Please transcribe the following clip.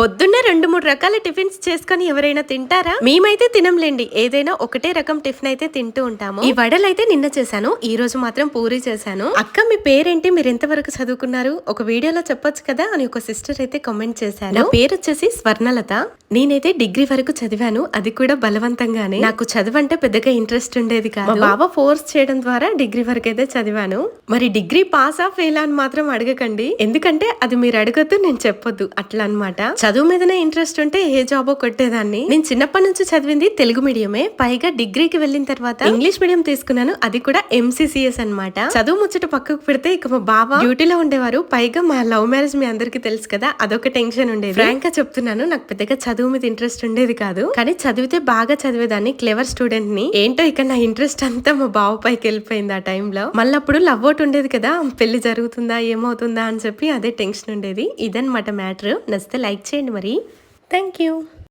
పొద్దున్నే 2-3 రకాల టిఫిన్స్ చేసుకొని ఎవరైనా తింటారా? మేమైతే తినంలేండి. ఏదైనా ఒకటే రకం టిఫిన్ అయితే తింటూ ఉంటాము. ఈ వడలైతే నిన్న చేశాను, ఈ రోజు మాత్రం పూరి చేశాను. అక్క మీ పేరేంటి, మీరు ఎంతవరకు చదువుకున్నారు, ఒక వీడియోలో చెప్పొచ్చు కదా అని ఒక సిస్టర్ అయితే కామెంట్ చేశారు. నా పేరు వచ్చేసి స్వర్ణలత. నేనైతే డిగ్రీ వరకు చదివాను, అది కూడా బలవంతంగానే. నాకు చదువు అంటే పెద్దగా ఇంట్రెస్ట్ ఉండేది కాదు. మా బాబా ఫోర్స్ చేయడం ద్వారా డిగ్రీ వరకు అయితే చదివాను. మరి డిగ్రీ పాసా ఫెయిల్ అని మాత్రం అడగకండి, ఎందుకంటే అది మీరు అడగొద్దు, నేను చెప్పొద్దు, అట్లా అన్నమాట. చదువు మీదనే ఇంట్రెస్ట్ ఉంటే ఏ జాబో కొట్టేదాన్ని. నేను చిన్నప్పటి నుంచి చదివింది తెలుగు మీడియమే, పైగా డిగ్రీకి వెళ్ళిన తర్వాత ఇంగ్లీష్ మీడియం తీసుకున్నాను, అది కూడా MCCS అన్నమాట. చదువు ముచ్చట పక్కకు పెడితే ఇక మా బావ డ్యూటీలో ఉండేవారు, పైగా మా లవ్ మ్యారేజ్ మీ అందరికి తెలుసు కదా, అదొక టెన్షన్ ఉండేది. ఫ్రాంక్ గా చెప్తున్నాను, నాకు పెద్దగా చదువు మీద ఇంట్రెస్ట్ ఉండేది కాదు, కానీ చదివితే బాగా చదివేదాన్ని, క్లెవర్ స్టూడెంట్ ని. ఏంటో ఇక నా ఇంట్రెస్ట్ అంతా మా బావ పైకి వెళ్ళిపోయింది ఆ టైంలో. మళ్ళీ అప్పుడు లవ్ అవుట్ ఉండేది కదా, పెళ్లి జరుగుతుందా ఏమవుతుందా అని చెప్పి అదే టెన్షన్ ఉండేది. ఇదన్నమాట మ్యాటర్. నచ్చితే లైక్ చేయండి మరి. Thank you.